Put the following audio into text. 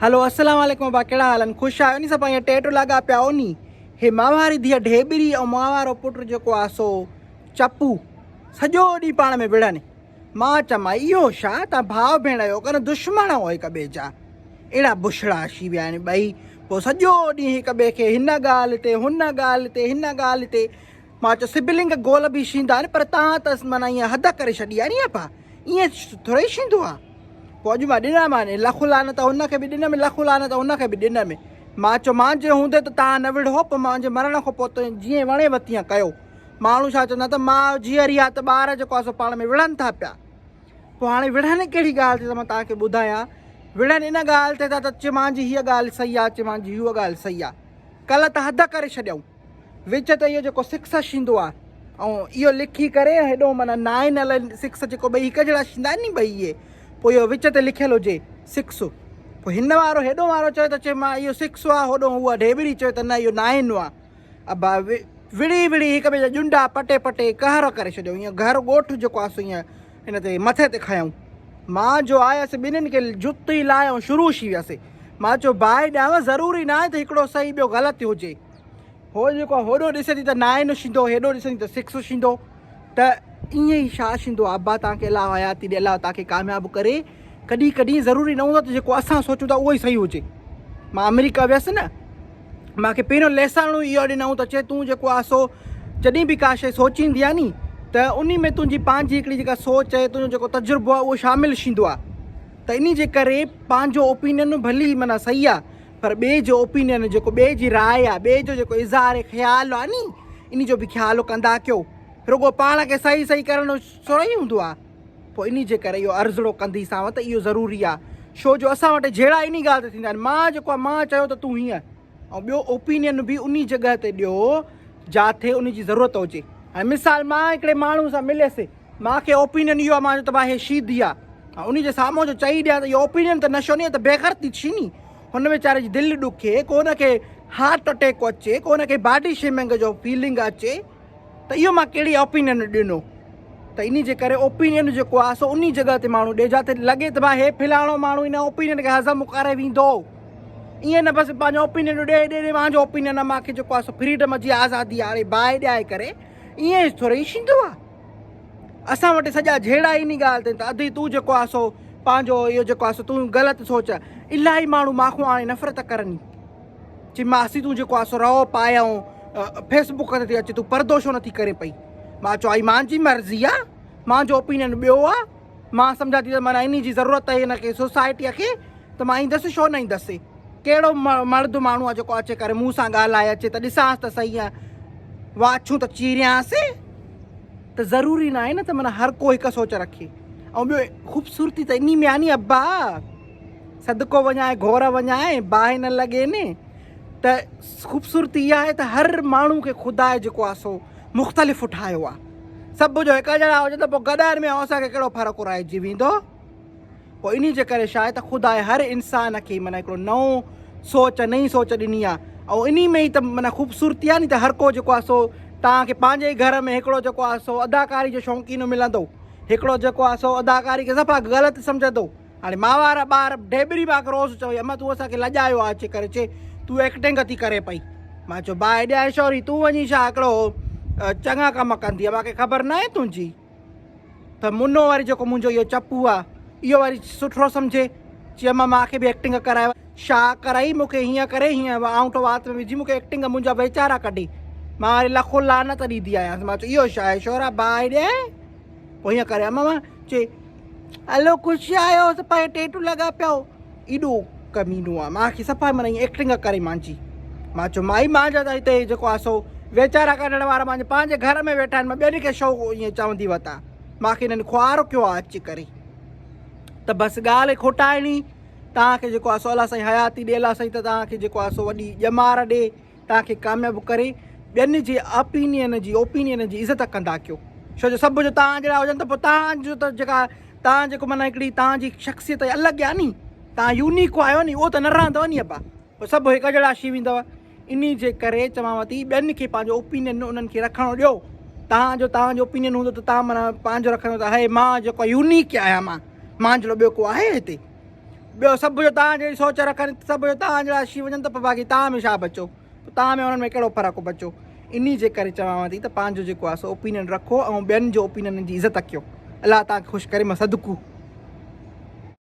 Hello अस्सलाम वालेकुम बा कहिड़ा हाल आहिनि ख़ुशि आहियो नी सभु ईअं टेटू लॻा पिया हो नी हे मां वारी धीअ ढेबरी ऐं मां वारो पुटु जेको आहे सो चपू सॼो ॾींहुं पाण में विढ़नि मां चवां इहो छा तव्हां भाउ भेण आहियो कोन दुश्मन हो हिक ॿिए जा अहिड़ा बुछड़ा अची विया आहिनि ॿई पोइ सॼो ॾींहुं हिक ॿिए खे हिन ॻाल्हि ते हुन ॻाल्हि ते हिन ॻाल्हि ते मां चयो सिबलिंग गोल बि शींदा आहिनि पर तव्हां त माना ईअं हद करे छॾी आहे नी पा ईअं थोरी शींदो आहे पोइ अॼु मां ॾिना माने लखु लानत हुनखे बि ॾिनमि लखु लानत हुनखे बि ॾिनमि मां चयो मुंहिंजे हूंदे त तव्हां न विढ़ो पोइ मुंहिंजे मरण खां पोइ त जीअं वणेव तीअं कयो माण्हू छा चवंदा त मां जीअरी आहे त ॿार जेको आहे सो पाण में विढ़नि था पिया पोइ हाणे विढ़नि कहिड़ी ॻाल्हि ते मां तव्हांखे ॿुधायां विढ़नि इन ॻाल्हि ते त चए मुंहिंजी हीअ ॻाल्हि सही आहे चए मुंहिंजी हीअ ॻाल्हि सही आहे कल्ह त हद करे छॾियऊं विच त इहो जेको 6 शींदो आहे ऐं इहो लिखी करे हेॾो माना 9 अल 6 जेको ॿई हिकु जहिड़ा शींदा आहिनि नी ॿई इहे पोइ इहो विच ते लिखियलु हुजे 6 पोइ हिन वारो हेॾो वारो चयो त चए मां इहो 6 आहे होॾो उहा ढेबरी चयो त न इहो 9 आहे अबा विड़ी विड़ी हिक ॿिए जा जुंडा पटे पटे कहर करे छॾियो ईअं घर ॻोठु जेको आहे सो ईअं हिन ते मथे ते खयऊं मां जो आयसि ॿिन्हिनि खे जुती लाहियूं शुरू थी वियसि मां चयो भाई ॾियांव ज़रूरी न आहे त हिकिड़ो सही ॿियो ग़लति हुजे हो जेको आहे होॾो ॾिसे थी त 9 शींदो हेॾो ॾिसे थी त 6 शींदो त ईअं ई छा शींदो आहे अब्बा तव्हांखे अलाह हयाती ॾे अलाह तव्हांखे कामयाबु करे कॾहिं कॾहिं ज़रूरी न हूंदो त जेको असां सोचूं था उहो ई सही हुजे मां अमेरिका वियसि न मूंखे पहिरियों लेसाणो इहो ॾिनऊं त चए तूं जेको आहे सो जॾहिं बि का शइ सोचींदी आहे नी त उन में तुंहिंजी पंहिंजी हिकिड़ी जेका सोच आहे तुंहिंजो जेको तजुर्बो आहे उहो शामिलु थींदो आहे त इन जे करे पंहिंजो ओपिनियन भली माना सही आहे पर ॿिए जो ओपिनियन जेको ॿिए जी राय आहे ॿिए जो जेको इज़हार ख़्यालु आहे नी इन जो बि ख़्यालु कंदा कयो रुॻो पाण खे सही सही करणु थोरो ई हूंदो आहे पोइ इन जे करे इहो अर्ज़ड़ो कंदीसांव त इहो ज़रूरी आहे छो जो असां वटि जहिड़ा इन ॻाल्हि ते थींदा आहिनि मां जेको आहे मां चयो त तूं हीअं ऐं ॿियो ओपिनियन बि उन जॻह ते ॾियो जिथे उन जी ज़रूरत हुजे हाणे मिसाल मां हिकिड़े माण्हू सां मिलियसि मूंखे ओपिनियन इहो आहे मां चयो त भाई हे शीदी आहे ऐं उन जे साम्हूं जो चई ॾियां त इहो ओपिनियन त नशो नी आहे त बेकार थी थी नी हुन वीचारे जी दिलि ॾुखे को हुन खे हार्ट अटैक अचे को हुन खे बॉडी शेमिंग जो फीलिंग अचे त इहो मां कहिड़ी ओपिनियन ॾिनो त इन जे करे ओपिनियन जेको आहे सो उन जॻह ते माण्हू ॾिए जिते लॻे त भाई हे फिलाणो माण्हू इन ओपिनियन खे हज़म करे वेंदो ईअं न बसि पंहिंजो ओपिनियन ॾे ॾे मुंहिंजो ओपिनियन आहे मूंखे जेको आहे सो फ्रीडम जी आज़ादी आहे हाणे बाहि ॾियाए करे ईअं थोरो ई थींदो आहे असां वटि सॼा जहिड़ा इन ॻाल्हि ते त अधु तूं जेको आहे सो पंहिंजो इहो जेको आहे सो तूं ग़लति सोच इलाही माण्हू माखो हाणे नफ़रत करनि चई मासी तूं जेको आहे सो रओ पायऊं फेसबुक ते थी अचे तूं परदो छो नथी करे पई मां चयो आई मुंहिंजी मर्ज़ी आहे मुंहिंजो ओपिनियन ॿियो आहे मां सम्झां थी त माना इन जी ज़रूरत आहे हिनखे सोसाइटीअ खे त मां ईंदसि छो न ईंदसि कहिड़ो मर्द माण्हू आहे जेको अचे करे मूं सां ॻाल्हाए अचे त ॾिसांसि त सही आहे वाछूं त चीरियांसि त ज़रूरी न आहे न त माना हर को हिकु सोच रखे ऐं ॿियो ख़ूबसूरती त इन में आहे नी अब्बा सदको वञाए घोर वञाए बाहि न लॻे न त ख़ूबसूरती इहा आहे त हर माण्हू खे ख़ुदा जेको आहे सो मुख़्तलिफ़ ठाहियो आहे सभु जो हिकु जहिड़ा हुजे त पोइ गॾनि में असांखे कहिड़ो फ़र्क़ु रहिजी वेंदो पोइ इन जे करे छा आहे त ख़ुदा हर इंसान खे माना हिकिड़ो नओं सोच नई सोच ॾिनी आहे ऐं इन में ई त माना ख़ूबसूरती आहे नी त हर को जेको आहे सो तव्हांखे पंहिंजे ई घर में हिकिड़ो जेको आहे सो अदाकारी जो शौक़ीन मिलंदो हिकिड़ो जेको आहे सो अदाकारी खे सफ़ा ग़लति सम्झंदो हाणे मां वारा ॿार ढेबरी मां रोज़ु चयो अम्मा तूं असांखे लॼायो आहे अची करे चए तूं एक्टिंग थी करे पई मां चयो भाई ॾियां शौरी तूं वञी छा हिकिड़ो चङा कम कंदी आहे मूंखे ख़बर न आहे तुंहिंजी त मुनो वरी जेको मुंहिंजो इहो चपू आहे इहो वरी सुठो सम्झे चई अम्मा मूंखे बि एक्टिंग करायो छा कराई मूंखे हीअं करे हीअं आउट वात में विझी मूंखे एक्टिंग मुंहिंजा वीचारा कढी मां वरी लखो लानत ॾींदी आहियां मां चयो इहो छा आहे शोरा भाई ॾे पोइ हीअं करे अम्मा मां चए हलो ख़ुशि आहियो सफ़ा टेटू लॻा पियो एॾो कमीनो आहे मूंखे सफ़ा माना ईअं एक्टिंग करे मुंहिंजी मां चयो माई मुंहिंजा त हिते जेको आहे सो वीचारा कढण वारा मुंहिंजे पंहिंजे घर में वेठा आहिनि मां ॿियनि खे शौक़ु ईअं चवंदी वरिता मूंखे हिननि ख़्वार कयो आहे अची करे त बसि ॻाल्हि खोटाइणी तव्हांखे जेको आहे सो अलाह साईं हयाती ॾे अलाह साईं त तव्हांखे जेको आहे सो वॾी ॼमार ॾे तव्हांखे कामयाबु करे ॿियनि जे ओपिनियन जी इज़त कंदा कयो छो जो सभु जो तव्हां जहिड़ा हुजनि त पोइ तव्हांजो त जेका तव्हां जेको माना हिकिड़ी तव्हांजी शख़्सियत अलॻि आहे नी तव्हां यूनिक आहियो नी उहो त न रहंदव नी अबा पोइ सभु हिकु जहिड़ा अची वेंदव इन जे करे चवांव थी ॿियनि खे पंहिंजो ओपिनियन उन्हनि खे रखणु ॾियो तव्हांजो ओपिनियन हूंदो त तव्हां माना पंहिंजो रखंदो त हे मां जेको यूनिक आहियां मां मुंहिंजो ॿियो को आहे हिते ॿियो सभु जो तव्हां जहिड़ी सोच रखनि सभु जो तव्हां जहिड़ा अची वञनि त पोइ बाक़ी तव्हां में छा बचो, तव्हां में हुननि में कहिड़ो फ़र्क़ु बचो। इन जे करे चवांव थी त पंहिंजो जेको आहे सो ओपिनियन रखो ऐं ॿियनि जो ओपिनियन जी इज़त कयो। अलाह तव्हांखे ख़ुशि करे। मां सदकू।